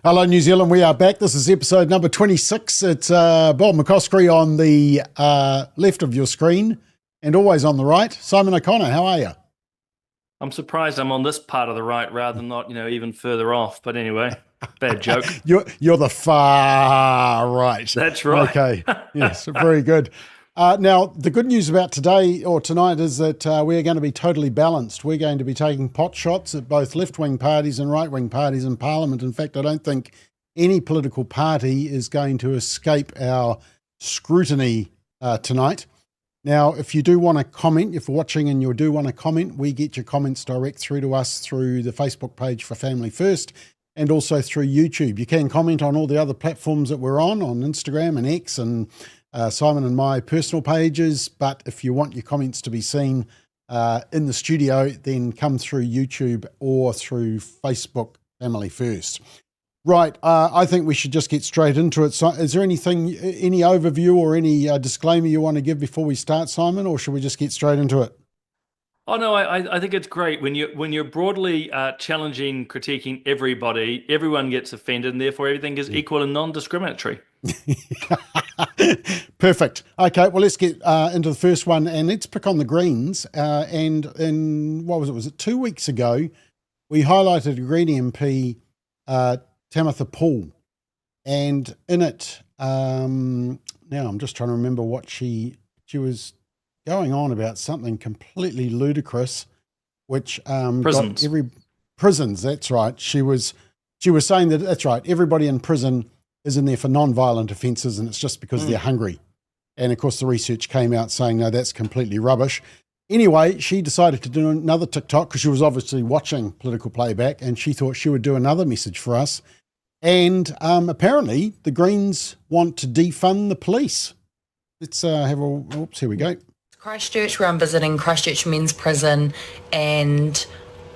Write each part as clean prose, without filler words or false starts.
Hello, New Zealand. We are back. This is episode number 26. It's Bob McCoskrie on the left of your screen and always on the right. Simon O'Connor, how are you? I'm surprised I'm on this part of the right rather than not, even further off. But anyway, bad joke. You're the far right. That's right. Okay. Yes, very good. Now, the good news about today or tonight is that we're going to be totally balanced. We're going to be taking pot shots at both left-wing parties and right-wing parties in Parliament. In fact, I don't think any political party is going to escape our scrutiny tonight. Now, if you do want to comment, if you're watching and you do want to comment, we get your comments direct through to us through the Facebook page for Family First and also through YouTube. You can comment on all the other platforms that we're on Instagram and X and Simon and my personal pages, but if you want your comments to be seen in the studio, then come through YouTube or through Facebook Family First. Right, I think we should just get straight into it. So, is there any overview or any disclaimer you want to give before we start, Simon, or should we just get straight into it? Oh no, I think it's great when you're broadly challenging, critiquing everybody. Everyone gets offended, and therefore everything is equal and non-discriminatory. Perfect. Okay, well, let's get into the first one, and let's pick on the Greens. And in, what was it? Was it 2 weeks ago? We highlighted a Green MP, Tamitha Paul, and in it, now I'm just trying to remember what she was going on about something completely ludicrous, which prisons. Prisons. That's right. She was saying that that's right. Everybody in prison is in there for non-violent offences, and it's just because they're hungry. And of course, the research came out saying no, that's completely rubbish. Anyway, she decided to do another TikTok because she was obviously watching Political Playback, and she thought she would do another message for us. And apparently, the Greens want to defund the police. Let's have a. Oops, here we go. Christchurch, where I'm visiting Christchurch Men's Prison, and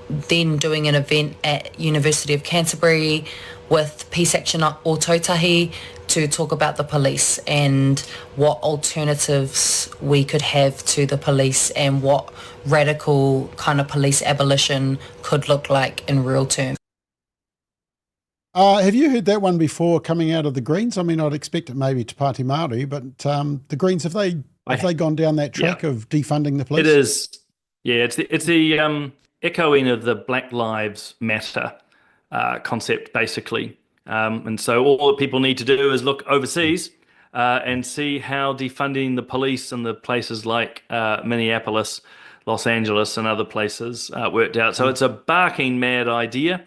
then doing an event at University of Canterbury with Peace Action Ōtautahi to talk about the police and what alternatives we could have to the police and what radical kind of police abolition could look like in real terms. Have you heard that one before coming out of the Greens? I mean, I'd expect it maybe to Pāti Māori, but the Greens, have they gone down that track of defunding the police? It is. Yeah, it's the echoing of the Black Lives Matter concept, basically. And so all that people need to do is look overseas and see how defunding the police in the places like Minneapolis, Los Angeles, and other places worked out. So it's a barking mad idea,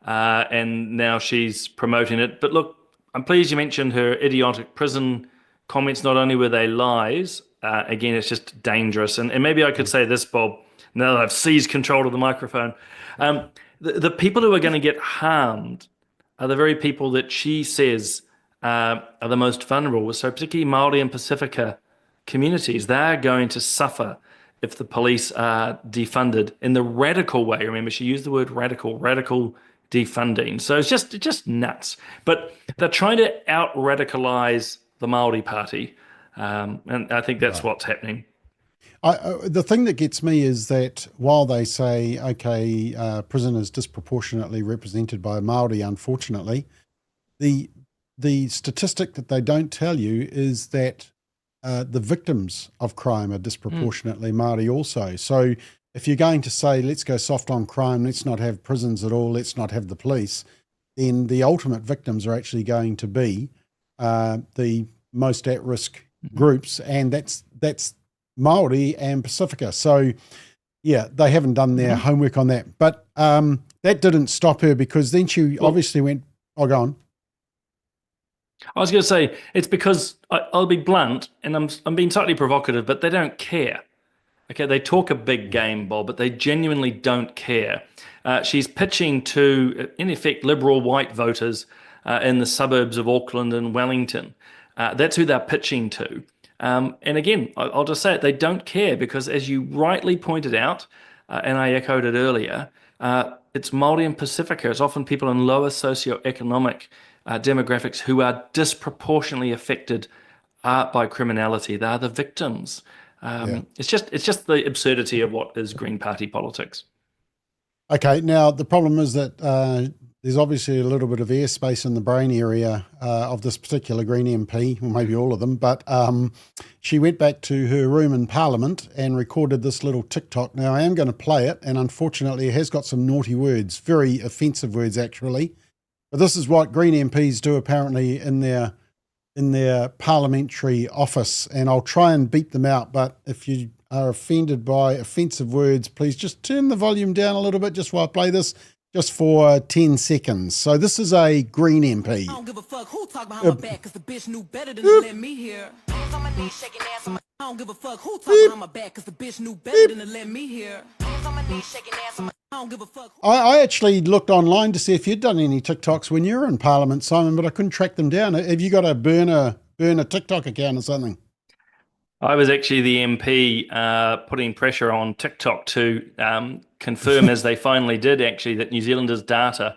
and now she's promoting it. But look, I'm pleased you mentioned her idiotic prison comments. Not only were they lies, again, it's just dangerous. And maybe I could say this, Bob, now that I've seized control of the microphone. The people who are going to get harmed are the very people that she says are the most vulnerable. So particularly Māori and Pacifica communities, they're going to suffer if the police are defunded in the radical way. Remember, she used the word radical defunding. So it's just nuts. But they're trying to out-radicalize the Māori Party, and I think that's what's happening. The thing that gets me is that while they say, okay, prison is disproportionately represented by Māori, unfortunately, the statistic that they don't tell you is that the victims of crime are disproportionately Māori also. So if you're going to say, let's go soft on crime, let's not have prisons at all, let's not have the police, then the ultimate victims are actually going to be the most at-risk groups, and that's Māori and Pacifica. So, yeah, they haven't done their homework on that. But that didn't stop her, because then she obviously went, oh, go on. I was going to say, it's because, I'll be blunt, and I'm being slightly provocative, but they don't care. Okay, they talk a big game, Bob, but they genuinely don't care. She's pitching to, in effect, liberal white voters in the suburbs of Auckland and Wellington. That's who they're pitching to. And again, I'll just say it, they don't care, because as you rightly pointed out, and I echoed it earlier, it's Māori and Pacifica. It's often people in lower socioeconomic demographics who are disproportionately affected by criminality. They are the victims. It's just the absurdity of what is Green Party politics. Okay, now the problem is that there's obviously a little bit of airspace in the brain area of this particular Green MP, or maybe all of them, but she went back to her room in Parliament and recorded this little TikTok. Now, I am going to play it, and unfortunately it has got some naughty words, very offensive words actually. But this is what Green MPs do apparently in their parliamentary office, and I'll try and beat them out, but if you are offended by offensive words, please just turn the volume down a little bit just while I play this, just for 10 seconds. So this is a Green MP. I don't give a fuck who talk behind my back, cause the bitch knew better than to let me hear. Hands on my knees, shaking ass on my... I don't give a fuck who talk behind my back, cause the bitch knew better than to let me hear. Hands on my knees, shaking ass on my... I don't give a fuck. I actually looked online to see if you'd done any TikToks when you were in Parliament, Simon, but I couldn't track them down. Have you got a burner TikTok account or something? I was actually the MP putting pressure on TikTok to confirm, as they finally did, actually, that New Zealanders' data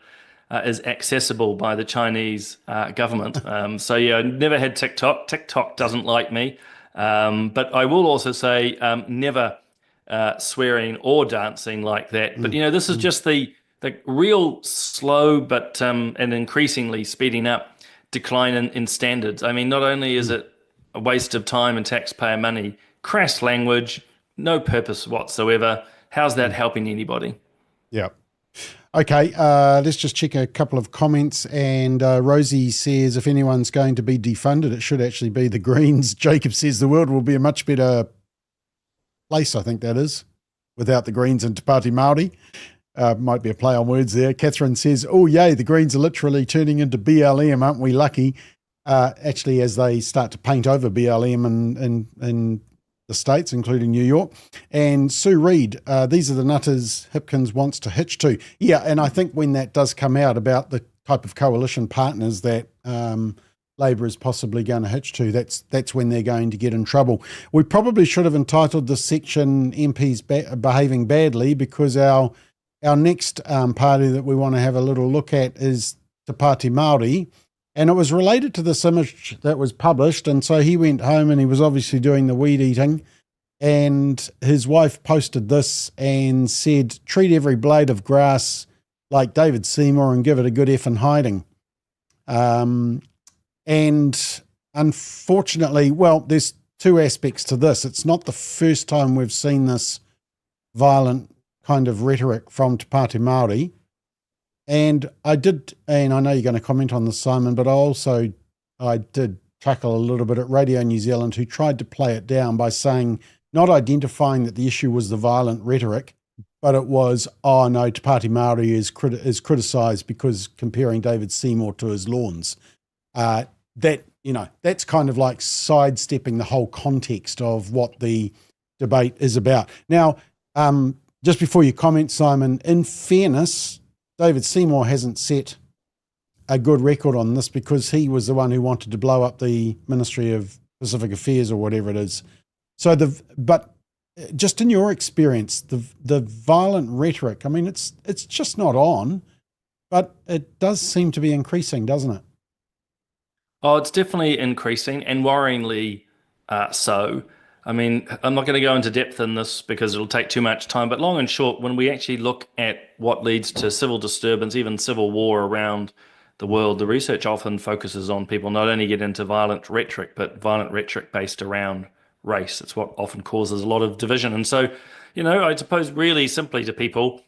is accessible by the Chinese government. So, yeah, I never had TikTok. TikTok doesn't like me. But I will also say never swearing or dancing like that. But, this is just the real slow but and increasingly speeding up decline in standards. I mean, not only is it a waste of time and taxpayer money, crass language, no purpose whatsoever. How's that helping anybody? Yeah. Okay, let's just check a couple of comments. And Rosie says, if anyone's going to be defunded, it should actually be the Greens. Jacob says the world will be a much better place, I think that is, without the Greens and Te Pāti Māori. Might be a play on words there. Catherine says, oh, yay, the Greens are literally turning into BLM, aren't we lucky? Actually, as they start to paint over BLM in the States, including New York. And Sue Reed, these are the nutters Hipkins wants to hitch to. Yeah, and I think when that does come out about the type of coalition partners that Labor is possibly going to hitch to, that's when they're going to get in trouble. We probably should have entitled this section MPs behaving badly, because our next party that we want to have a little look at is Te Pāti Māori. And it was related to this image that was published. And so he went home and he was obviously doing the weed eating. And his wife posted this and said, treat every blade of grass like David Seymour and give it a good effing hiding. And unfortunately, well, there's two aspects to this. It's not the first time we've seen this violent kind of rhetoric from Te Pāti Māori. And I know you're going to comment on this, Simon, but I did chuckle a little bit at Radio New Zealand, who tried to play it down by saying, not identifying that the issue was the violent rhetoric, but it was, oh no, Te Pāti Māori is criticised because comparing David Seymour to his lawns. That's kind of like sidestepping the whole context of what the debate is about. Now, just before you comment, Simon, in fairness, David Seymour hasn't set a good record on this, because he was the one who wanted to blow up the Ministry of Pacific Affairs or whatever it is. So but just in your experience, the violent rhetoric, I mean, it's just not on, but it does seem to be increasing, doesn't it? Oh, it's definitely increasing, and worryingly so. I mean, I'm not going to go into depth in this because it'll take too much time, but long and short, when we actually look at what leads to civil disturbance, even civil war around the world, the research often focuses on people not only get into violent rhetoric, but violent rhetoric based around race. It's what often causes a lot of division. And so, I suppose really simply to people,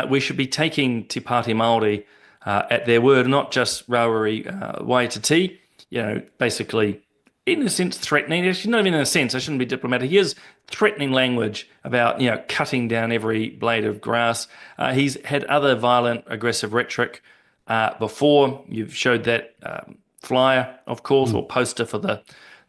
we should be taking Te Pāti Māori at their word, not just Raueri Waititi, basically, in a sense, threatening. Actually, not even in a sense, I shouldn't be diplomatic. Here's threatening language about, cutting down every blade of grass. He's had other violent, aggressive rhetoric before. You've showed that flyer, of course, or poster for the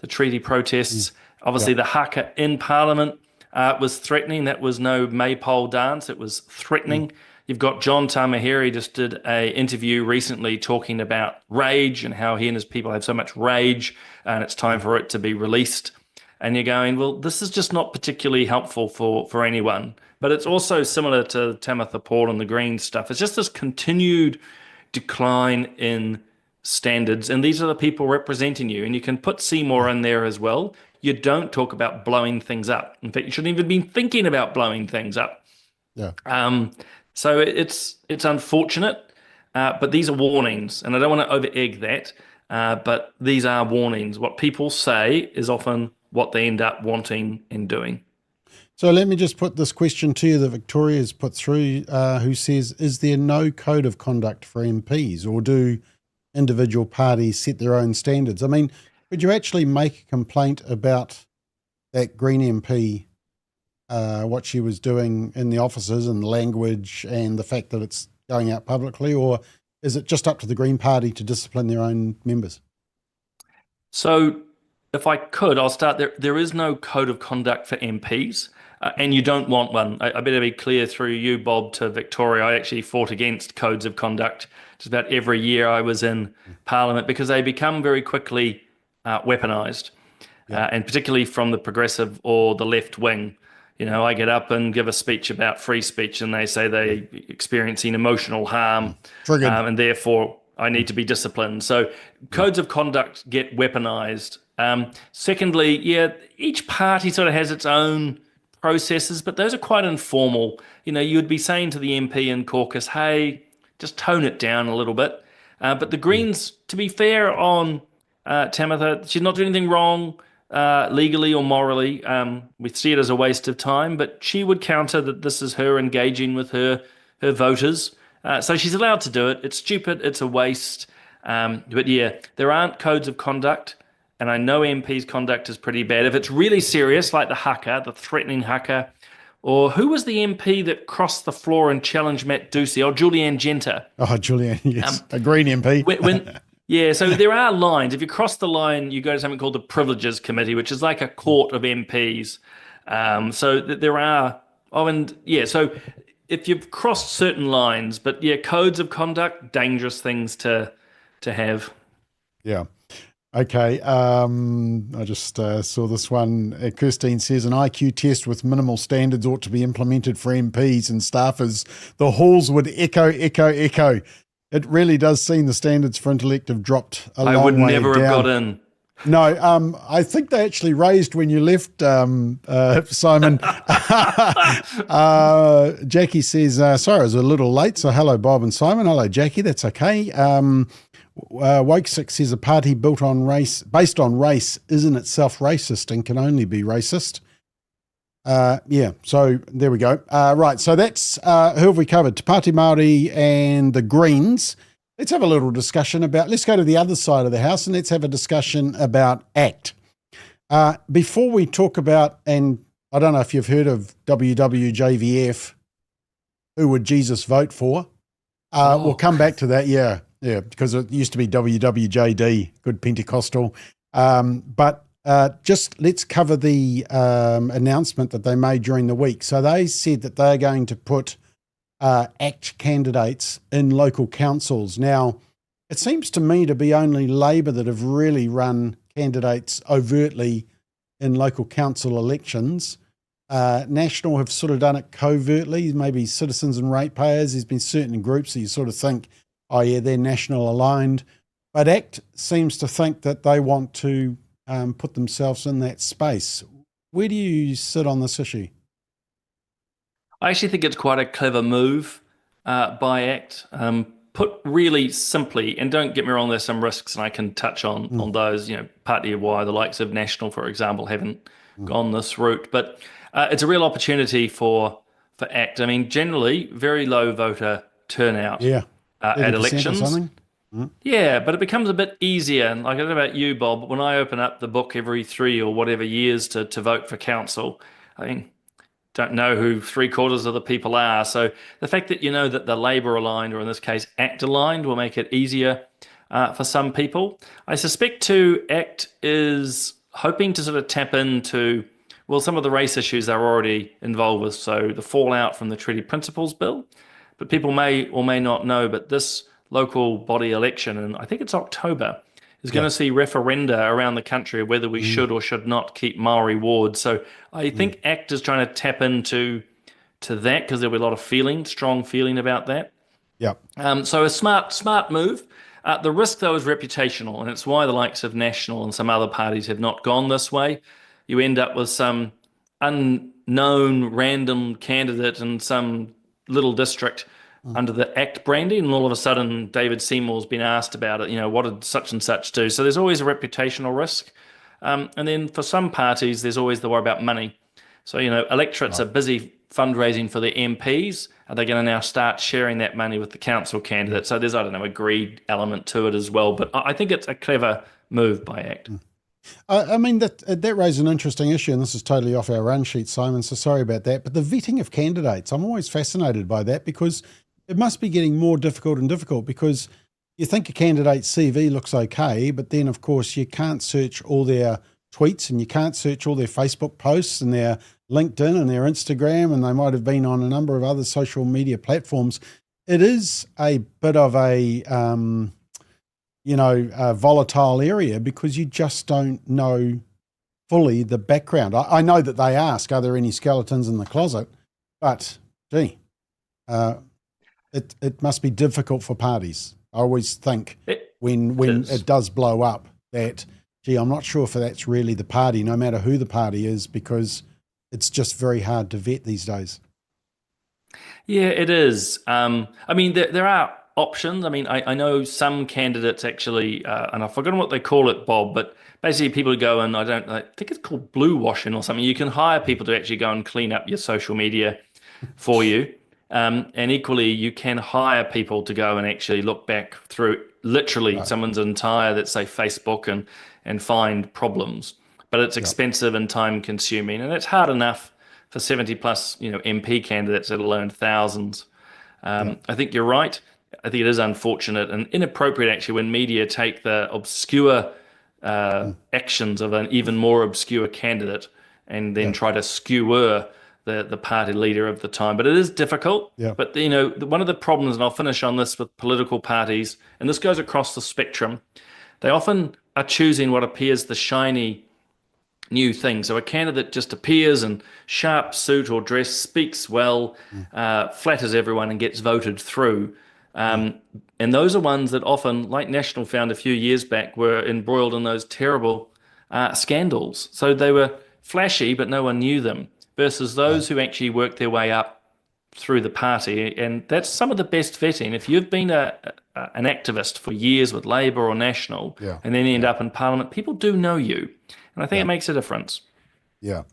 treaty protests. Obviously, the haka in Parliament was threatening. That was no maypole dance. It was threatening. You've got John Tamahiri just did an interview recently talking about rage and how he and his people have so much rage and it's time for it to be released. And you're going, well, this is just not particularly helpful for anyone. But it's also similar to Tamitha Paul and the Green stuff. It's just this continued decline in standards. And these are the people representing you. And you can put Seymour in there as well. You don't talk about blowing things up. In fact, you shouldn't even be thinking about blowing things up. Yeah. So it's unfortunate. But these are warnings, and I don't want to over-egg that, but these are warnings. What people say is often what they end up wanting and doing. So let me just put this question to you that Victoria's put through, who says, is there no code of conduct for MPs, or do individual parties set their own standards? I mean, could you actually make a complaint about that Green MP, what she was doing in the offices and the language and the fact that it's going out publicly, or is it just up to the Green Party to discipline their own members? So if I could, I'll start there. There is no code of conduct for MPs, and you don't want one. I better be clear through you, Bob, to Victoria. I actually fought against codes of conduct just about every year I was in Parliament because they become very quickly weaponised, and particularly from the progressive or the left wing. You know, I get up and give a speech about free speech and they say they experiencing emotional harm, and therefore I need to be disciplined. So codes of conduct get weaponized. Secondly, each party sort of has its own processes, but those are quite informal. You know, you'd be saying to the MP in caucus, hey, just tone it down a little bit. But the Greens, to be fair on Tamitha, she's not doing anything wrong legally or morally. We see it as a waste of time, but she would counter that this is her engaging with her voters. So she's allowed to do it. It's stupid. It's a waste. But yeah, there aren't codes of conduct. And I know MP's conduct is pretty bad. If it's really serious, like the haka, the threatening haka, or who was the MP that crossed the floor and challenged Matt Ducey? Oh, Julianne Genter. Oh, Julianne, yes. A Green MP. So there are lines. If you cross the line, you go to something called the Privileges Committee, which is like a court of MPs. There are, so if you've crossed certain lines, but codes of conduct, dangerous things to have. Yeah. Okay. I just saw this one. Kirstine says an IQ test with minimal standards ought to be implemented for MPs and staffers. The halls would echo. It really does seem the standards for intellect have dropped a long way down. I would never have got in. No, I think they actually raised when you left, Simon. Jackie says, sorry, I was a little late. So hello, Bob and Simon. Hello, Jackie. That's okay. Woke6 says a party based on race is in itself racist and can only be racist. So there we go. Right, so that's who have we covered? Pāti Māori and the Greens. Let's have a little discussion let's go to the other side of the house and let's have a discussion about ACT. Before we talk about, and I don't know if you've heard of WWJVF, who would Jesus vote for? We'll come back to that, yeah, because it used to be WWJD, good Pentecostal. But just let's cover the announcement that they made during the week. So they said that they're going to put ACT candidates in local councils. Now, it seems to me to be only Labor that have really run candidates overtly in local council elections. National have sort of done it covertly, maybe citizens and ratepayers. There's been certain groups that you sort of think, oh yeah, they're national aligned. But ACT seems to think that they want to put themselves in that space. Where do you sit on this issue? I actually think it's quite a clever move by ACT. Put really simply, and don't get me wrong, there's some risks, and I can touch on those. You know, partly of why the likes of National, for example, haven't gone this route. But it's a real opportunity for ACT. I mean, generally, very low voter turnout at elections. Yeah, but it becomes a bit easier. And like, I don't know about you, Bob, but when I open up the book every 3 or whatever years to vote for council, I mean, don't know who 3/4 of the people are. So the fact that you know that the Labor aligned, or in this case ACT aligned, will make it easier for some people. I suspect too ACT is hoping to sort of tap into, well, some of the race issues they're already involved with. So the fallout from the Treaty Principles Bill. But people may or may not know, but this local body election, and I think it's October, is going to see referenda around the country of whether we should or should not keep Maori wards. So I think ACT is trying to tap into that, because there'll be a lot of strong feeling about that. Yeah. So a smart move. The risk, though, is reputational, and it's why the likes of National and some other parties have not gone this way. You end up with some unknown random candidate in some little district under the ACT branding, and all of a sudden David Seymour's been asked about it. What did such and such do? So there's always a reputational risk. And then for some parties, there's always the worry about money. So, electorates are busy fundraising for their MPs. Are they going to now start sharing that money with the council candidate? So there's, a greed element to it as well. But I think it's a clever move by ACT. I mean, that raises an interesting issue, and this is totally off our run sheet, Simon, so sorry about that. But the vetting of candidates, I'm always fascinated by that, because it must be getting more difficult and difficult, because you think a candidate's CV looks okay, but then, of course, you can't search all their tweets and you can't search all their Facebook posts and their LinkedIn and their Instagram, and they might have been on a number of other social media platforms. It is a bit of a volatile area, because you just don't know fully the background. I know that they ask, are there any skeletons in the closet? But, it must be difficult for parties. I always think when it does blow up that, I'm not sure if that's really the party, no matter who the party is, because it's just very hard to vet these days. Yeah, it is. I mean, there are options. I mean, I know some candidates actually, and I've forgotten what they call it, Bob, but basically people go and I think it's called blue washing or something. You can hire people to actually go and clean up your social media for you. And equally, you can hire people to go and actually look back through literally someone's entire, let's say, Facebook and find problems. But it's expensive and time consuming, and it's hard enough for 70 plus, MP candidates that learned thousands. I think you're right. I think it is unfortunate and inappropriate, actually, when media take the obscure actions of an even more obscure candidate and then try to skewer the party leader of the time. But it is difficult. Yeah. But, one of the problems, and I'll finish on this with political parties, and this goes across the spectrum, they often are choosing what appears the shiny new thing. So a candidate just appears in sharp suit or dress, speaks well, flatters everyone and gets voted through. And those are ones that often, like National found a few years back, were embroiled in those terrible scandals. So they were flashy, but no one knew them, versus those who actually worked their way up through the party. And that's some of the best vetting. If you've been an activist for years with Labour or National and then end up in Parliament, people do know you. And I think it makes a difference. Yeah.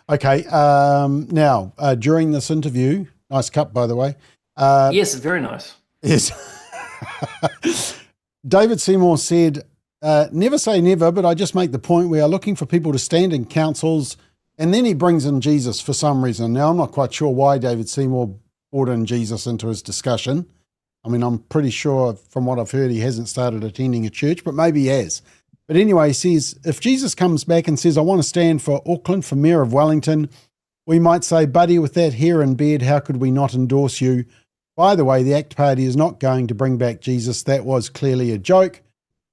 Okay. Now, during this interview, nice cup, by the way. Yes, it's very nice. Yes. David Seymour said, never say never, but I just make the point we are looking for people to stand in councils. And then he brings in Jesus for some reason. Now, I'm not quite sure why David Seymour brought in Jesus into his discussion. I mean, I'm pretty sure from what I've heard, he hasn't started attending a church, but maybe he has. But anyway, he says, if Jesus comes back and says, I want to stand for Auckland, for Mayor of Wellington, we might say, buddy, with that hair and beard, how could we not endorse you? By the way, the ACT Party is not going to bring back Jesus. That was clearly a joke.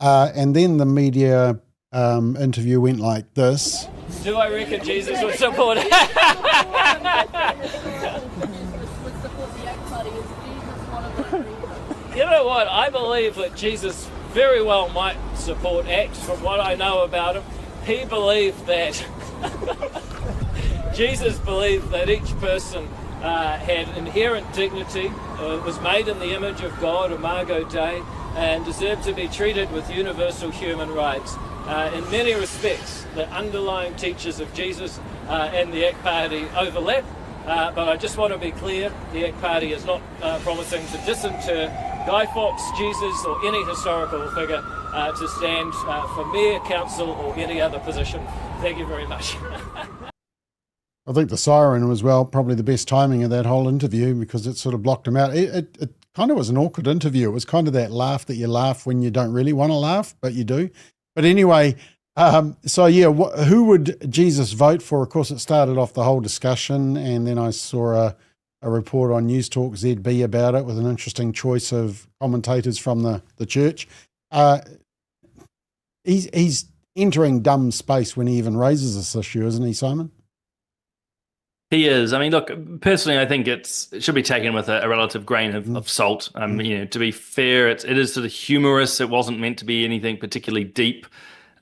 And then the media interview went like this. Do I reckon Jesus would support it? You know what? I believe that Jesus very well might support ACT. From what I know about him, he believed that Jesus believed that each person had inherent dignity, was made in the image of God, Imago Dei, and deserved to be treated with universal human rights. In many respects, the underlying teachings of Jesus and the ACT Party overlap, but I just want to be clear, the ACT Party is not promising to disinter Guy Fawkes, Jesus, or any historical figure to stand for mayor, council, or any other position. Thank you very much. I think the siren was, probably the best timing of that whole interview, because it sort of blocked him out. It kind of was an awkward interview. It was kind of that laugh that you laugh when you don't really want to laugh, but you do. But anyway, who would Jesus vote for? Of course, it started off the whole discussion, and then I saw a report on News Talk ZB about it with an interesting choice of commentators from the church. He's entering dumb space when he even raises this issue, isn't he, Simon? He is. I mean, look, personally, I think it should be taken with a relative grain of salt. To be fair, it is sort of humorous. It wasn't meant to be anything particularly deep,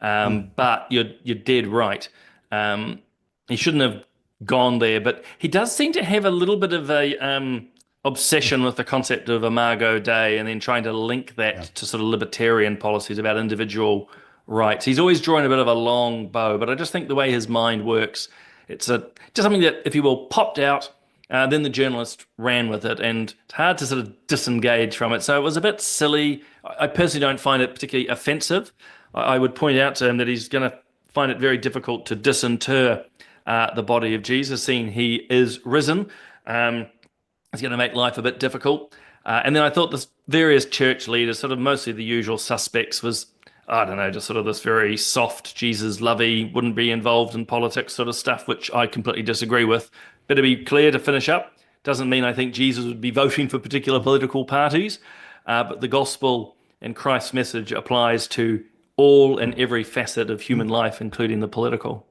but you're dead right. He shouldn't have gone there, but he does seem to have a little bit of a obsession with the concept of Imago Dei and then trying to link that to sort of libertarian policies about individual rights. He's always drawing a bit of a long bow, but I just think the way his mind works, it's just something that, if you will, popped out. Then the journalist ran with it, and it's hard to sort of disengage from it. So it was a bit silly. I personally don't find it particularly offensive. I would point out to him that he's going to find it very difficult to disinter the body of Jesus, seeing he is risen. It's going to make life a bit difficult. And then I thought the various church leaders, sort of mostly the usual suspects, was, I don't know, just sort of this very soft, Jesus lovey, wouldn't be involved in politics sort of stuff, which I completely disagree with. But to be clear, to finish up, doesn't mean I think Jesus would be voting for particular political parties, but the gospel and Christ's message applies to all and every facet of human life, including the political.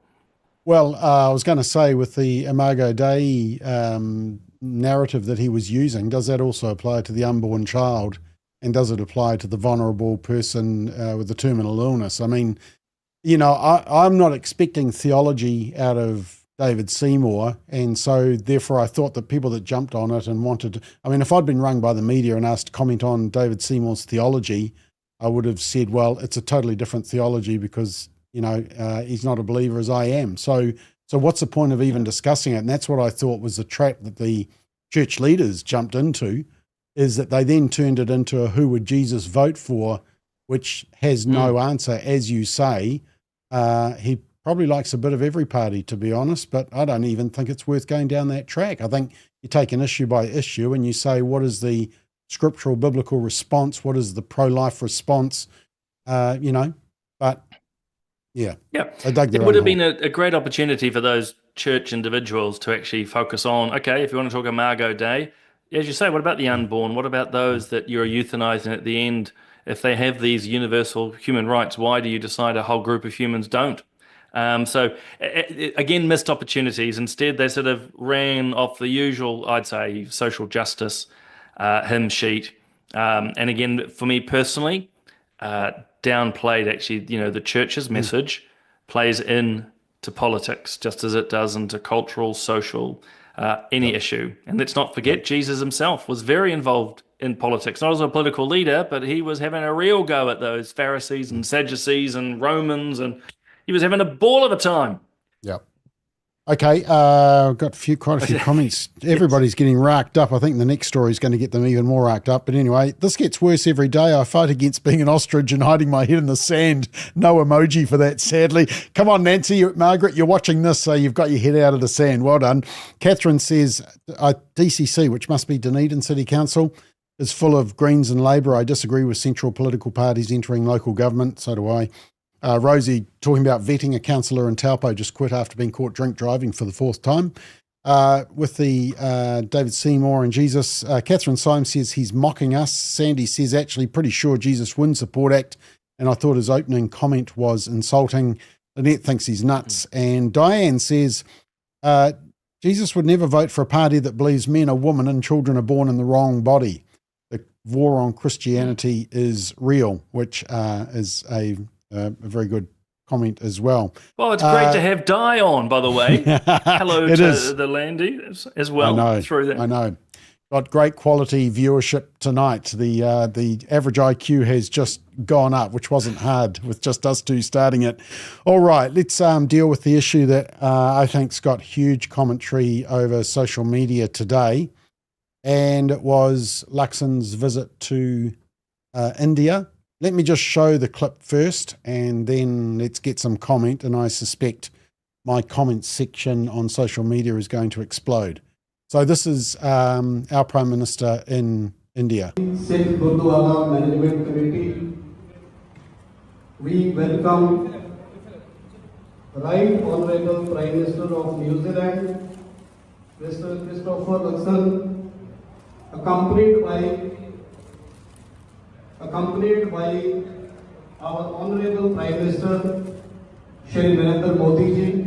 Well, I was going to say, with the Imago Dei narrative that he was using, does that also apply to the unborn child? And does it apply to the vulnerable person with a terminal illness? I mean, you know, I'm not expecting theology out of David Seymour, and so therefore I thought that people that jumped on it and wanted, I mean, if I'd been rung by the media and asked to comment on David Seymour's theology, I would have said, well, it's a totally different theology because, you know, he's not a believer as I am. So what's the point of even discussing it? And that's what I thought was the trap that the church leaders jumped into, is that they then turned it into a who would Jesus vote for, which has no answer. As you say, he probably likes a bit of every party, to be honest, but I don't even think it's worth going down that track. I think you take an issue by issue and you say, what is the scriptural biblical response? What is the pro-life response? You know, but yeah. It would have been a great opportunity for those church individuals to actually focus on, okay, if you want to talk Imago Dei, as you say, what about the unborn? What about those that you're euthanizing at the end? If they have these universal human rights, why do you decide a whole group of humans don't? So again, missed opportunities. Instead, they sort of ran off the usual, I'd say, social justice hymn sheet. And again, for me personally, downplayed actually, you know, the church's message plays in to politics just as it does into cultural, social, any issue. And let's not forget, Jesus himself was very involved in politics, not as a political leader, but he was having a real go at those Pharisees and Sadducees and Romans, and he was having a ball of a time. Yep. Okay, I've got quite a few comments. Everybody's getting racked up. I think the next story is going to get them even more racked up. But anyway, this gets worse every day. I fight against being an ostrich and hiding my head in the sand. No emoji for that, sadly. Come on, Nancy. Margaret, you're watching this, so you've got your head out of the sand. Well done. Catherine says, DCC, which must be Dunedin City Council, is full of Greens and Labour. I disagree with central political parties entering local government. So do I. Rosie talking about vetting a councillor in Taupo just quit after being caught drink driving for the fourth time. With the David Seymour and Jesus, Catherine Symes says he's mocking us. Sandy says actually pretty sure Jesus wins the Port Act, and I thought his opening comment was insulting. Lynette thinks he's nuts. And Diane says Jesus would never vote for a party that believes men are women and children are born in the wrong body. The war on Christianity is real, which is a very good comment as well. Well, it's great to have Di on, by the way. Hello to the Landy as well. I know. Got great quality viewership tonight. The average IQ has just gone up, which wasn't hard with just us two starting it. All right, let's deal with the issue that I think's got huge commentary over social media today, and it was Luxon's visit to India. Let me just show the clip first, and then let's get some comment, and I suspect my comment section on social media is going to explode. So this is our Prime Minister in India. Sikh Gurdwara Management Committee, we welcome Right Honourable Prime Minister of New Zealand, Mr. Christopher Luxon, accompanied by our Honourable Prime Minister Shri Narendra Modi जी.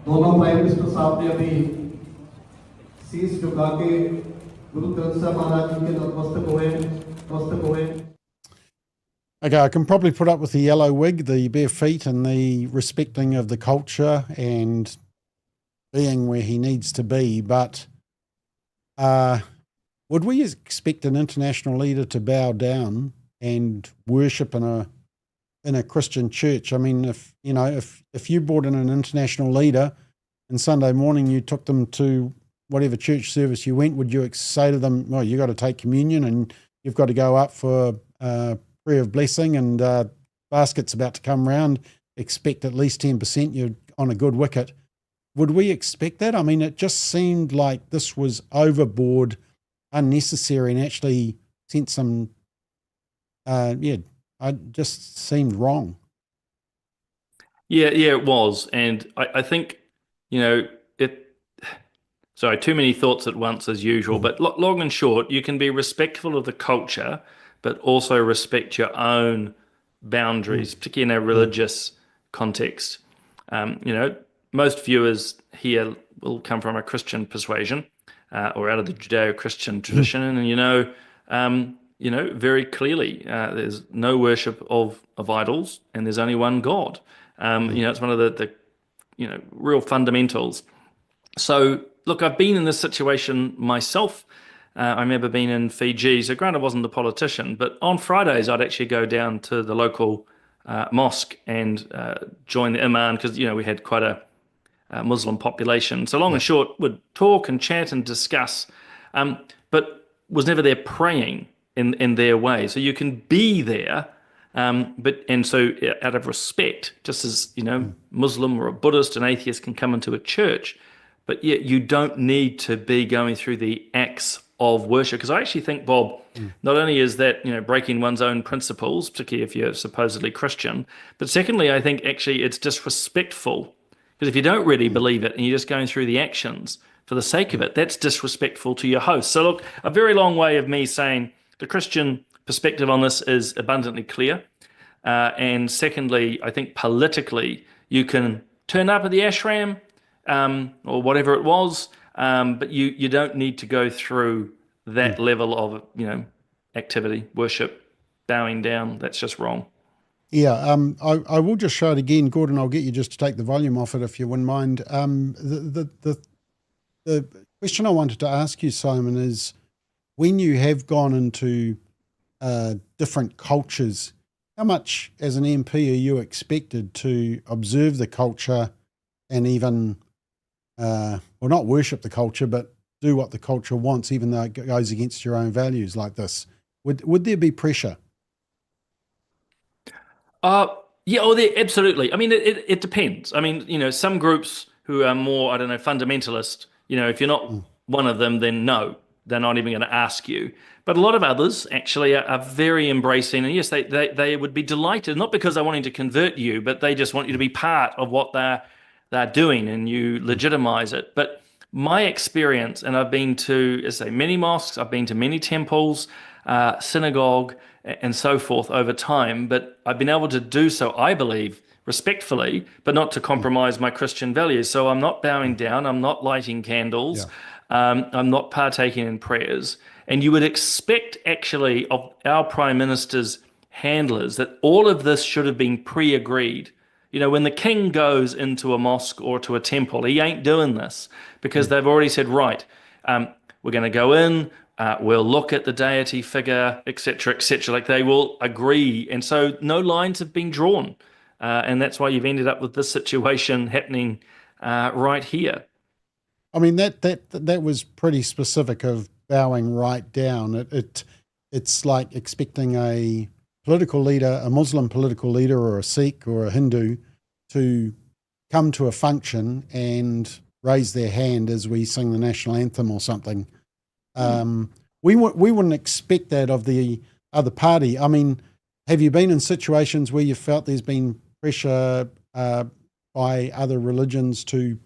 दोनों prime minister साहब ने अभी शीश झुका के गुरु ग्रंथ साहब महाराज जी के नतमस्तक हुए. Okay, I can probably put up with the yellow wig, the bare feet, and the respecting of the culture and being where he needs to be, but would we expect an international leader to bow down and worship in a Christian church? I mean, if you brought in an international leader and Sunday morning you took them to whatever church service you went, would you say to them, well, you got to take communion and you've got to go up for prayer of blessing and basket's about to come round, expect at least 10%, you're on a good wicket. Would we expect that? I mean, it just seemed like this was overboard, unnecessary, and actually sent some, it just seemed wrong. Yeah, it was. And I think, too many thoughts at once as usual, but long and short, you can be respectful of the culture, but also respect your own boundaries, particularly in a religious context. Most viewers here will come from a Christian persuasion or out of the Judeo-Christian tradition, and very clearly there's no worship of idols, and there's only one God. It's one of the real fundamentals. So, look, I've been in this situation myself. I remember being in Fiji. So, granted, I wasn't a politician, but on Fridays, I'd actually go down to the local mosque and join the imam because, we had quite a Muslim population. So, long and short, would talk and chat and discuss, but was never there praying in their way. So, you can be there, so out of respect, just as, Muslim or a Buddhist, an atheist can come into a church, but yet you don't need to be going through the acts of worship. Because I actually think, Bob, not only is that, breaking one's own principles, particularly if you're supposedly Christian, but secondly, I think actually it's disrespectful. Because if you don't really believe it and you're just going through the actions for the sake of it, that's disrespectful to your host. So look, a very long way of me saying the Christian perspective on this is abundantly clear. And secondly, I think politically, you can turn up at the ashram, or whatever it was, but you don't need to go through that level of activity, worship, bowing down. That's just wrong. Yeah, I will just show it again, Gordon. I'll get you just to take the volume off it if you wouldn't mind. The question I wanted to ask you, Simon, is when you have gone into different cultures, how much as an MP are you expected to observe the culture and even not worship the culture, but do what the culture wants, even though it goes against your own values like this? Would there be pressure? Absolutely. I mean, it depends. I mean, some groups who are more, fundamentalist, if you're not one of them, then no, they're not even going to ask you. But a lot of others actually are very embracing, and yes, they would be delighted, not because they're wanting to convert you, but they just want you to be part of what they're doing, and you legitimize it. But my experience, and I've been to, many mosques, I've been to many temples, synagogue, and so forth over time, but I've been able to do so, I believe, respectfully, but not to compromise my Christian values. So I'm not bowing down, I'm not lighting candles, I'm not partaking in prayers. And you would expect, actually, of our Prime Minister's handlers that all of this should have been pre-agreed. When the king goes into a mosque or to a temple, he ain't doing this because they've already said, right, we're going to go in, we'll look at the deity figure, etc., etc. Like they will agree. And so no lines have been drawn. And that's why you've ended up with this situation happening right here. I mean, that was pretty specific of bowing right down. It's like expecting a political leader, a Muslim political leader or a Sikh or a Hindu to come to a function and raise their hand as we sing the national anthem or something. We wouldn't expect that of the other party. I mean, have you been in situations where you felt there's been pressure by other religions to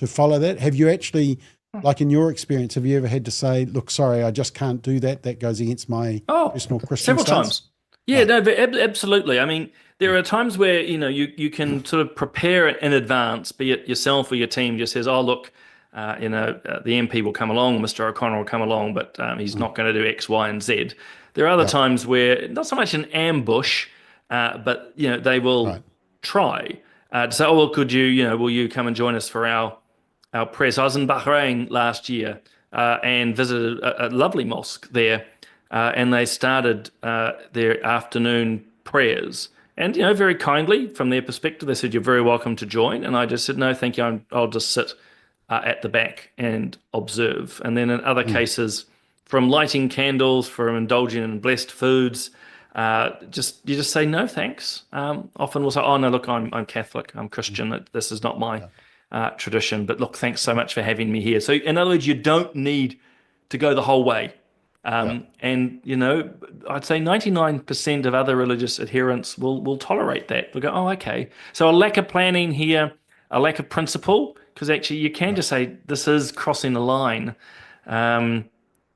follow that? Have you actually, like in your experience, have you ever had to say, look, sorry, I just can't do that. That goes against my personal Christian several stance? Times. Yeah, no, absolutely. I mean, there are times where, you can sort of prepare it in advance, be it yourself or your team just says, oh, look, the MP will come along, Mr. O'Connor will come along, but he's not going to do X, Y, and Z. There are other times where, not so much an ambush, but, they will try to say, oh, well, will you come and join us for our prayers? I was in Bahrain last year and visited a lovely mosque there, and they started their afternoon prayers. And, very kindly from their perspective, they said, "You're very welcome to join." And I just said, "No, thank you. I'll just sit at the back and observe." And then in other cases, from lighting candles, from indulging in blessed foods, you just say no thanks. Often we'll say, "Oh no, look, I'm Catholic, I'm Christian. This is not my tradition. But look, thanks so much for having me here." So in other words, you don't need to go the whole way. And I'd say 99% of other religious adherents will tolerate that. They'll go, "Oh, okay." So a lack of planning here, a lack of principle, because actually you can just say this is crossing the line.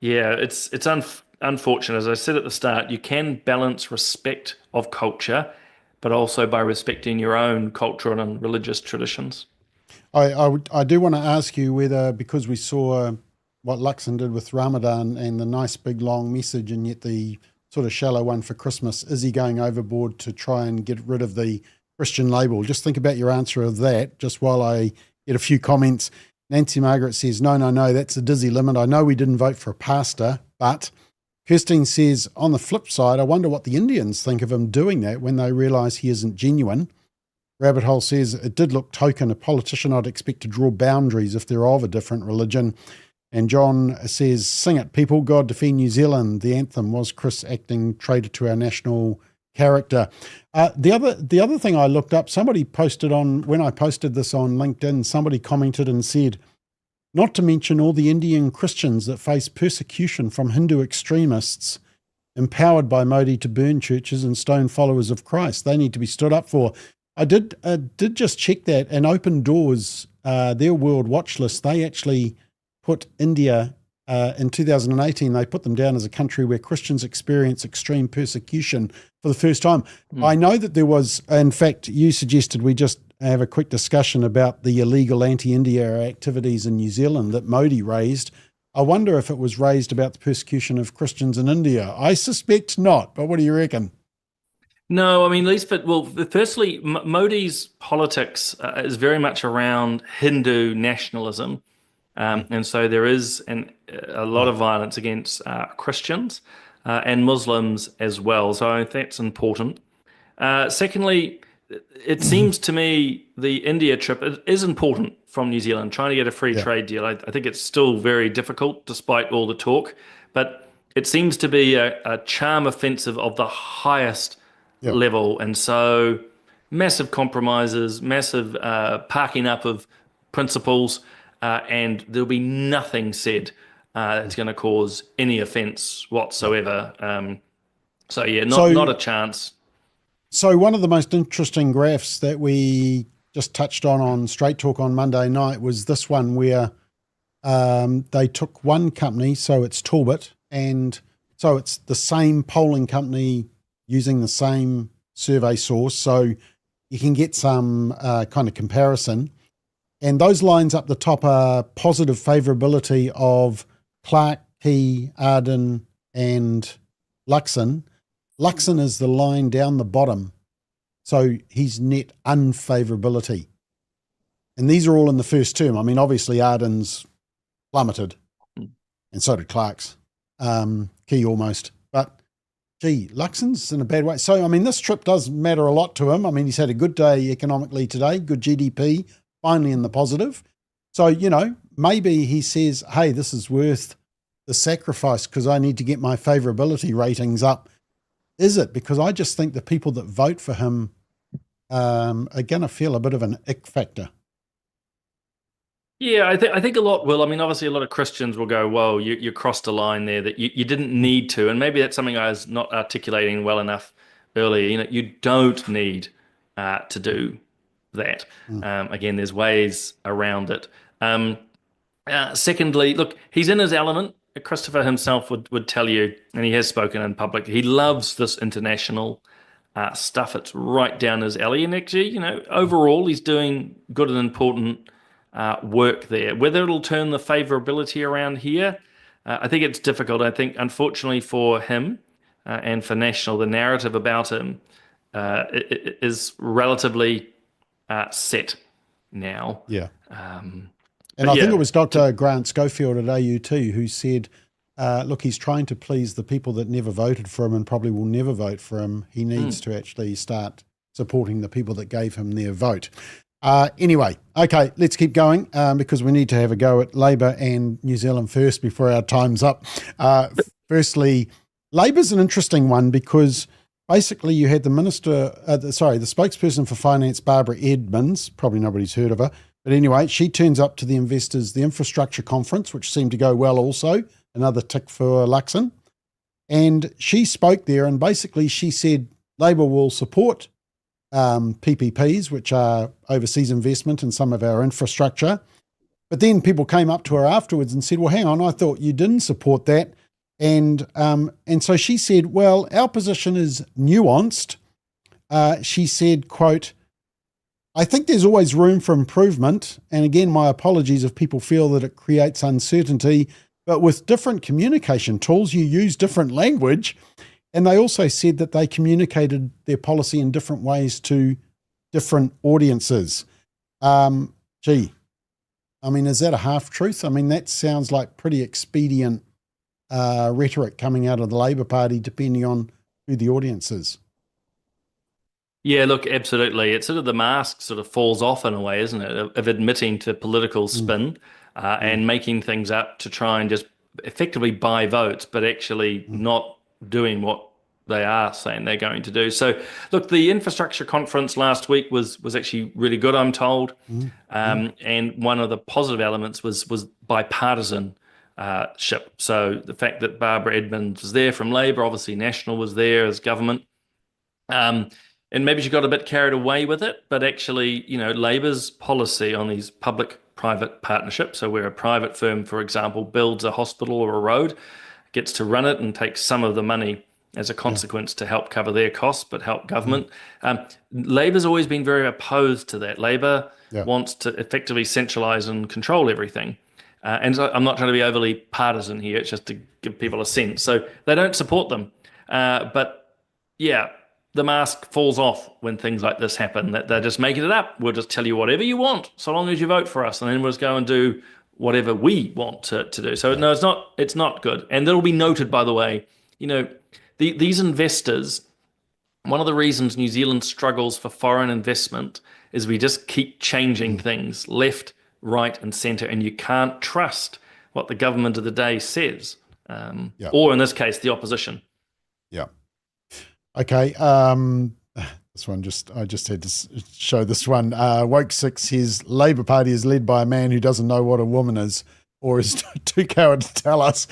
It's unfortunate. As I said at the start, you can balance respect of culture, but also by respecting your own cultural and religious traditions. I do want to ask you whether, because we saw what Luxon did with Ramadan and the nice big long message and yet the sort of shallow one for Christmas, is he going overboard to try and get rid of the Christian label? Just think about your answer of that, just while I get a few comments. Nancy Margaret says, no, that's a dizzy limit. I know we didn't vote for a pastor, but Kirstine says, on the flip side, I wonder what the Indians think of him doing that when they realise he isn't genuine. Rabbit Hole says, it did look token. A politician I'd expect to draw boundaries if they're of a different religion. And John says, sing it, people, God defend New Zealand. The anthem was Chris acting traitor to our national character. The other thing I looked up, somebody posted on, when I posted this on LinkedIn, somebody commented and said, not to mention all the Indian Christians that face persecution from Hindu extremists empowered by Modi to burn churches and stone followers of Christ. They need to be stood up for. I did just check that, and Open Doors, their world watch list, they actually put India in 2018, they put them down as a country where Christians experience extreme persecution for the first time. I know that there was, in fact, you suggested we just have a quick discussion about the illegal anti-India activities in New Zealand that Modi raised. I wonder if it was raised about the persecution of Christians in India. I suspect not, but what do you reckon? No, I mean, firstly, Modi's politics is very much around Hindu nationalism. And so there is a lot of violence against Christians and Muslims as well. So I think that's important. Secondly, it seems to me the India trip is important from New Zealand, trying to get a free trade deal. I think it's still very difficult despite all the talk, but it seems to be a charm offensive of the highest level. And so massive compromises, massive parking up of principles, and there'll be nothing said that's going to cause any offence whatsoever. Not a chance. So one of the most interesting graphs that we just touched on Straight Talk on Monday night was this one where they took one company, so it's Talbot, and so it's the same polling company using the same survey source, so you can get some kind of comparison. And those lines up the top are positive favourability of Clark, Key, Arden and Luxon. Luxon is the line down the bottom. So he's net unfavourability. And these are all in the first term. I mean, obviously Arden's plummeted and so did Clark's. Key almost. But, gee, Luxon's in a bad way. So, I mean, this trip does matter a lot to him. I mean, he's had a good day economically today, good GDP, finally in the positive. So, maybe he says, hey, this is worth the sacrifice because I need to get my favourability ratings up. Is it? Because I just think the people that vote for him are going to feel a bit of an ick factor. Yeah, I think a lot will. I mean, obviously a lot of Christians will go, whoa, you crossed a line there that you didn't need to. And maybe that's something I was not articulating well enough earlier. You don't need to do that. Again, there's ways around it. Secondly, look, he's in his element. Christopher himself would tell you, and he has spoken in public, he loves this international stuff. It's right down his alley. And actually, overall, he's doing good and important work there. Whether it'll turn the favourability around here, I think it's difficult. I think, unfortunately for him and for National, the narrative about him is relatively set now. Yeah. And I think it was Dr. Grant Schofield at AUT who said, look, he's trying to please the people that never voted for him and probably will never vote for him. He needs to actually start supporting the people that gave him their vote. Anyway, okay, let's keep going because we need to have a go at Labour and New Zealand first before our time's up. Firstly, Labour's an interesting one because basically you had the spokesperson for finance, Barbara Edmonds, probably nobody's heard of her, but anyway, she turns up to the investors, the infrastructure conference, which seemed to go well also, another tick for Luxon. And she spoke there and basically she said Labour will support PPPs, which are overseas investment in some of our infrastructure. But then people came up to her afterwards and said, well, hang on, I thought you didn't support that. And so she said, well, our position is nuanced. She said, quote, I think there's always room for improvement. And again, my apologies if people feel that it creates uncertainty, but with different communication tools, you use different language. And they also said that they communicated their policy in different ways to different audiences. Gee, I mean, is that a half-truth? I mean, that sounds like pretty expedient rhetoric coming out of the Labour Party, depending on who the audience is. Yeah, look, absolutely. It's sort of the mask sort of falls off in a way, isn't it, of admitting to political spin and making things up to try and just effectively buy votes, but actually not doing what they are saying they're going to do. So, look, the infrastructure conference last week was actually really good, I'm told. And one of the positive elements was bipartisanship. So the fact that Barbara Edmonds was there from Labour, obviously National was there as government. And maybe she got a bit carried away with it, but actually, you know, Labour's policy on these public-private partnerships, so where a private firm, for example, builds a hospital or a road, gets to run it and takes some of the money as a consequence to help cover their costs, but help government. Labour's always been very opposed to that. Labour wants to effectively centralise and control everything. And so I'm not trying to be overly partisan here, it's just to give people a sense. So they don't support them. But yeah, the mask falls off when things like this happen, that they're just making it up. We'll just tell you whatever you want, so long as you vote for us, and then we'll just go and do whatever we want to do. So no, it's not good. And that'll be noted, by the way, you know, these investors, one of the reasons New Zealand struggles for foreign investment is we just keep changing things left, right and centre, and you can't trust what the government of the day says, or in this case, the opposition. Yeah. Okay. This one I just had to show this one. Woke 6 says Labour Party is led by a man who doesn't know what a woman is or is too coward to tell us.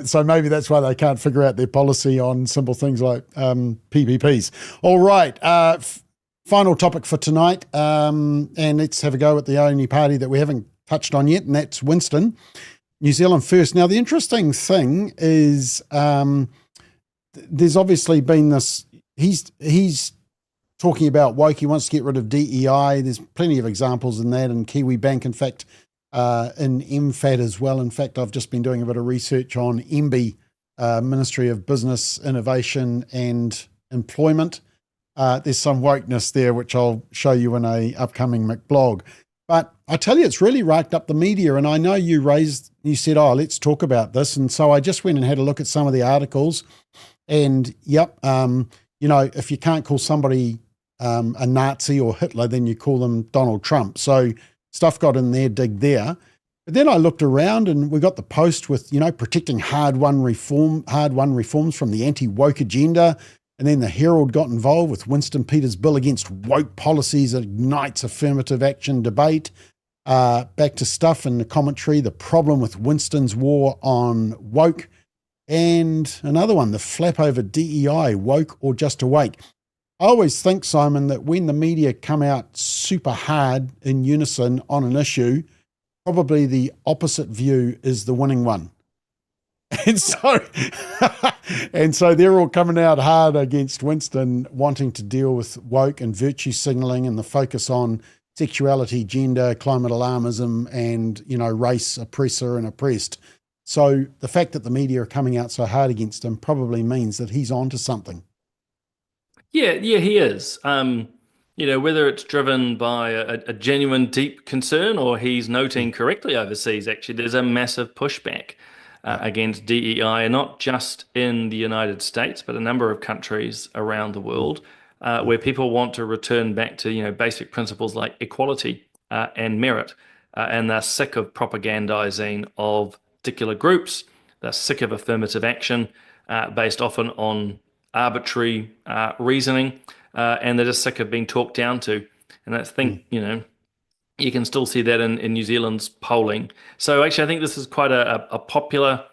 So maybe that's why they can't figure out their policy on simple things like PPPs. All right. Final topic for tonight. And let's have a go at the only party that we haven't touched on yet, and that's Winston. New Zealand First. Now, the interesting thing is there's obviously been this, he's talking about woke, he wants to get rid of DEI. There's plenty of examples in that, and Kiwi Bank, in fact, in MFAT as well. In fact, I've just been doing a bit of research on MB, Ministry of Business, Innovation and Employment. There's some wokeness there, which I'll show you in a upcoming McBlog. But I tell you, it's really racked up the media. And I know you said, oh, let's talk about this. And so I just went and had a look at some of the articles. And you know, if you can't call somebody a Nazi or Hitler, then you call them Donald Trump. So stuff got in there, dig there. But then I looked around and we got the post with, you know, protecting hard-won reforms from the anti-woke agenda. And then the Herald got involved with Winston Peters' bill against woke policies that ignites affirmative action debate. Back to stuff in the commentary, the problem with Winston's war on woke. And another one, the flap over DEI, woke or just awake. I always think, Simon, that when the media come out super hard in unison on an issue, probably the opposite view is the winning one. And so they're all coming out hard against Winston, wanting to deal with woke and virtue signalling and the focus on sexuality, gender, climate alarmism, and, you know, race, oppressor and oppressed. So the fact that the media are coming out so hard against him probably means that he's onto something. Yeah, he is. You whether it's driven by a genuine deep concern or he's noting correctly overseas, actually, there's a massive pushback against DEI, and not just in the United States, but a number of countries around the world, where people want to return back to, basic principles like equality and merit, and they're sick of propagandizing of particular groups. They're sick of affirmative action based often on arbitrary reasoning, and they're just sick of being talked down to. And I think, you can still see that in New Zealand's polling. So actually, I think this is quite a popular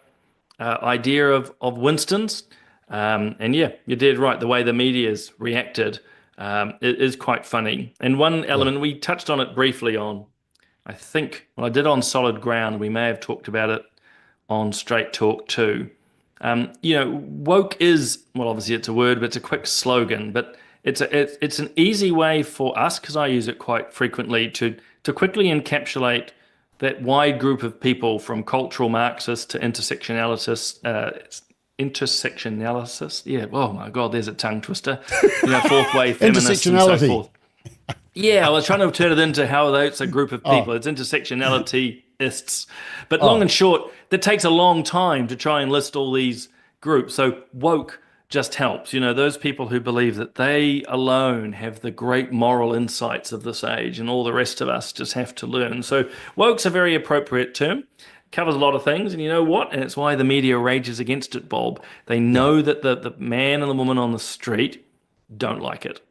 idea of Winston's. And yeah, you did right. The way the media's reacted it is quite funny. And one element, we touched on it briefly on, I think, I did on Solid Ground. We may have talked about it on Straight Talk too. Woke is, well, obviously it's a word, but it's a quick slogan. But it's an easy way for us, because I use it quite frequently, to quickly encapsulate that wide group of people, from cultural Marxists to intersectionalists. Yeah. Oh my God, there's a tongue twister. Fourth wave feminists and so forth. Yeah, I was trying to turn it into how it's a group of people. It's intersectionality-ists. But long and short, that takes a long time to try and list all these groups. So woke just helps. Those people who believe that they alone have the great moral insights of this age, and all the rest of us just have to learn. So woke's a very appropriate term. Covers a lot of things, and you know what? And it's why the media rages against it, Bob. They know that the man and the woman on the street don't like it.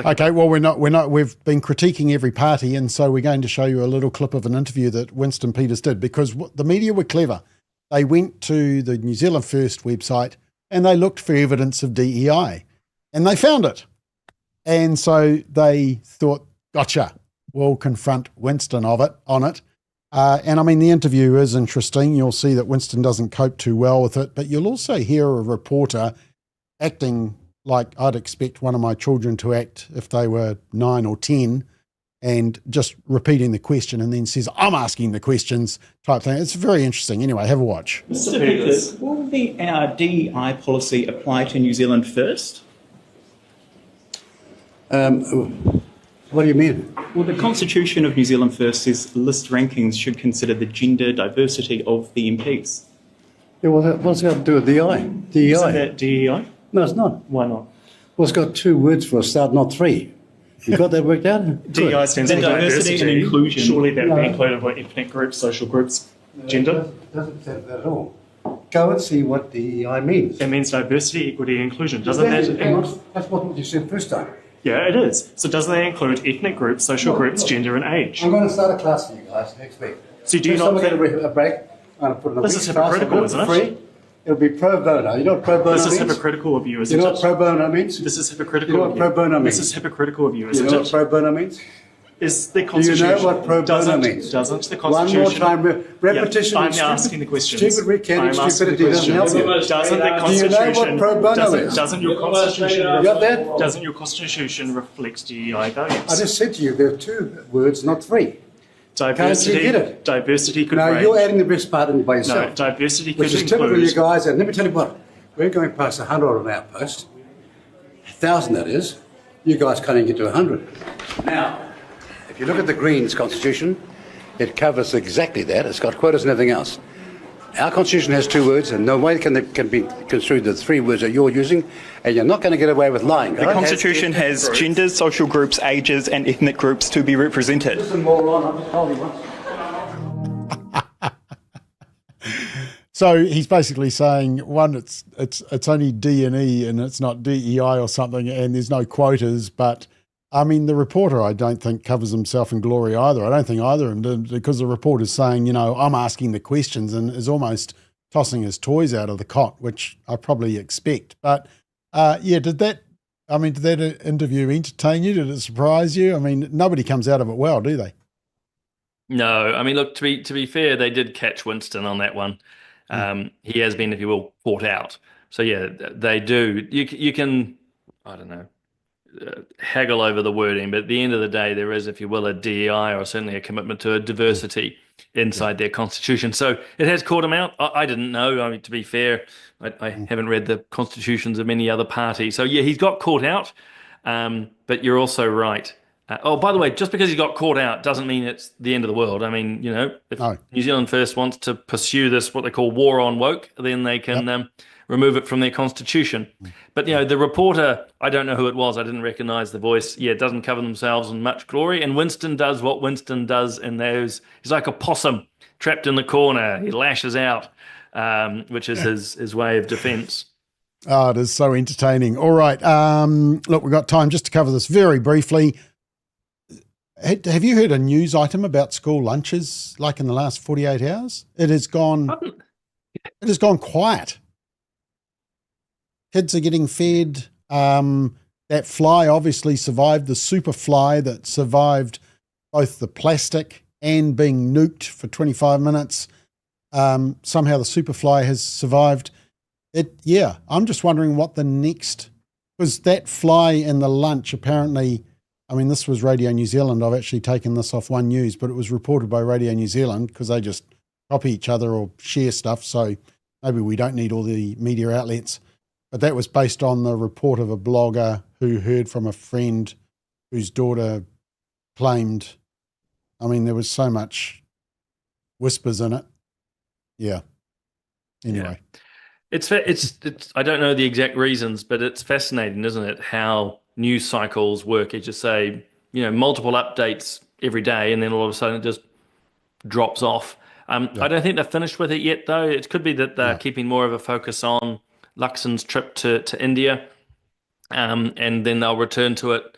Okay, well, we're not. We've been critiquing every party, and so we're going to show you a little clip of an interview that Winston Peters did, because the media were clever. They went to the New Zealand First website and they looked for evidence of DEI, and they found it. And so they thought, gotcha, we'll confront Winston on it. And I mean, the interview is interesting. You'll see that Winston doesn't cope too well with it, but you'll also hear a reporter acting like I'd expect one of my children to act if they were 9 or 10, and just repeating the question, and then says, I'm asking the questions type thing. It's very interesting. Anyway, have a watch. Mr. Peters, will the DEI policy apply to New Zealand First? What do you mean? Well, the Constitution of New Zealand First says list rankings should consider the gender diversity of the MPs. Yeah, well, what's it got to do with DEI? Isn't that DEI? No, it's not. Why not? Well, it's got 2 words for a start, not 3. You got that worked out? DEI stands for diversity and inclusion. Surely that would be included by ethnic groups, social groups, gender? Doesn't say that at all. Go and see what DEI means. It means diversity, equity, and inclusion. Doesn't that? That's what you said first time. Yeah, it is. So doesn't that include ethnic groups, social groups, gender, and age? I'm going to start a class for you guys next week. So do you not get a break? I'm going to put in a This is hypocritical, isn't it? Free. It'll be pro bono. You know what pro bono means? This is hypocritical of you, isn't You know it? what pro bono means? This is hypocritical You know what of pro you. bono means? This is hypocritical of you, You isn't know what it? pro bono means? Is the Do you Constitution... know what pro bono means? Doesn't the One Constitution... more time. Repetition. I'm is asking the questions. Stupid recanting I'm asking the stupidity doesn't help questions. you. Doesn't the Do you Constitution... know what pro bono is? Doesn't your Constitution... You got that? Doesn't your Constitution reflect DEI values? I just said to you, there are 2 words, not 3. Diversity, Can't you get it? Diversity could Now, range. you're adding the best part in by No, yourself. diversity could Which is typical include... you guys. And let me tell you what, we're going past 100 on our post. 1,000, that is. You guys can't even get to 100. Now, if you look at the Greens Constitution, it covers exactly that. It's got quotas and everything else. Our Constitution has 2 words, and no way can be construed the 3 words that you're using, and you're not going to get away with lying. The Constitution has genders, social groups, ages, and ethnic groups to be represented. Listen, moron, I'm just told you once. So he's basically saying, one, it's only D and E and it's not DEI or something, and there's no quotas. But I mean, the reporter, I don't think, covers himself in glory either. I don't think either of them did, because the reporter's saying, I'm asking the questions, and is almost tossing his toys out of the cot, which I probably expect. But did that interview entertain you? Did it surprise you? I mean, nobody comes out of it well, do they? No, I mean, look, to be fair, they did catch Winston on that one. He has been, if you will, caught out. So yeah, they do. You can, I don't know, haggle over the wording, but at the end of the day, there is, if you will, a DEI, or certainly a commitment to a diversity inside their constitution. So it has caught him out. I didn't know. I mean, to be fair, I haven't read the constitutions of many other parties. So yeah, he's got caught out. But you're also right. By the way, just because he got caught out doesn't mean it's the end of the world. I mean, if New Zealand First wants to pursue this, what they call war on woke, then they can remove it from their constitution. But, the reporter, I don't know who it was. I didn't recognize the voice. Yeah, it doesn't cover themselves in much glory. And Winston does what Winston does in those. He's like a possum trapped in the corner. He lashes out, which is his way of defense. Oh, it is so entertaining. All right. Look, we've got time just to cover this very briefly. Have you heard a news item about school lunches like in the last 48 hours? It has gone quiet. Kids are getting fed. That fly obviously survived, the super fly that survived both the plastic and being nuked for 25 minutes. Somehow the super fly has survived it. Yeah, I'm just wondering what the next, because that fly in the lunch apparently, I mean, this was Radio New Zealand. I've actually taken this off One News, but it was reported by Radio New Zealand because they just copy each other or share stuff. So maybe we don't need all the media outlets. But that was based on the report of a blogger who heard from a friend whose daughter claimed, I mean, there was so much whispers in it. Yeah. Anyway. Yeah. It's I don't know the exact reasons, but it's fascinating, isn't it? How news cycles work. It just say, multiple updates every day, and then all of a sudden it just drops off. I don't think they're finished with it yet, though. It could be that they're keeping more of a focus on Luxon's trip to India, and then they'll return to it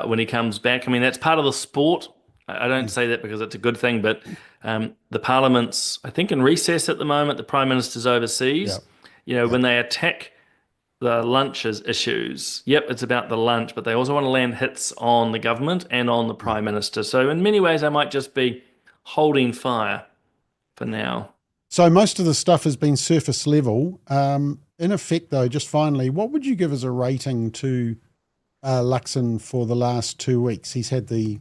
when he comes back. I mean, that's part of the sport. I don't say that because it's a good thing, but the Parliament's, I think, in recess at the moment. The Prime Minister's overseas. When they attack the lunches issues, it's about the lunch, but they also want to land hits on the government and on the Prime Minister. So in many ways, they might just be holding fire for now. So most of the stuff has been surface level. In effect, though, just finally, what would you give as a rating to Luxon for the last 2 weeks? He's had the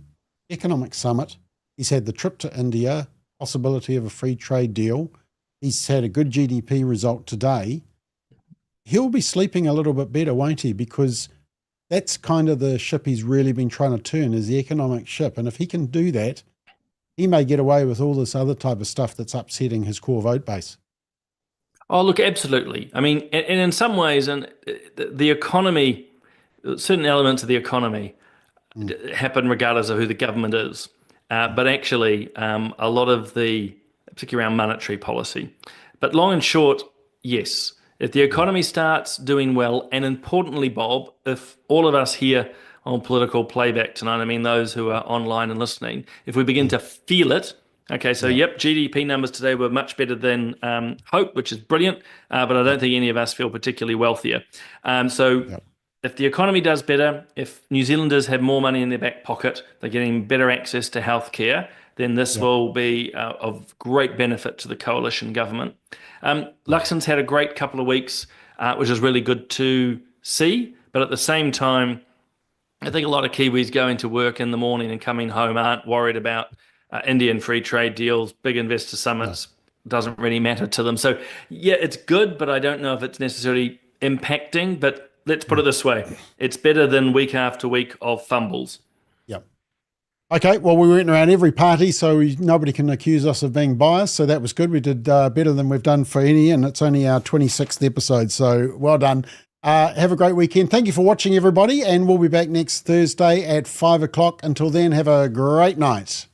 economic summit. He's had the trip to India, possibility of a free trade deal. He's had a good GDP result today. He'll be sleeping a little bit better, won't he? Because that's kind of the ship he's really been trying to turn, is the economic ship. And if he can do that, he may get away with all this other type of stuff that's upsetting his core vote base. Oh, look, absolutely. I mean, and in some ways, and the economy, certain elements of the economy happen regardless of who the government is. But actually, a lot of the, particularly around monetary policy. But long and short, yes. If the economy starts doing well, and importantly, Bob, if all of us here on Political Playback tonight, I mean those who are online and listening, if we begin to feel it, okay, so GDP numbers today were much better than hoped, which is brilliant, but I don't think any of us feel particularly wealthier. If the economy does better, if New Zealanders have more money in their back pocket, they're getting better access to healthcare, then this will be of great benefit to the coalition government. Luxon's had a great couple of weeks, which is really good to see. But at the same time, I think a lot of Kiwis going to work in the morning and coming home aren't worried about Indian free trade deals, big investor summits. Doesn't really matter to them. So, it's good, but I don't know if it's necessarily impacting. But let's put it this way. It's better than week after week of fumbles. Okay, well, we went around every party, so nobody can accuse us of being biased, so that was good. We did better than we've done for any, and it's only our 26th episode, so well done. Have a great weekend. Thank you for watching, everybody, and we'll be back next Thursday at 5 o'clock. Until then, have a great night.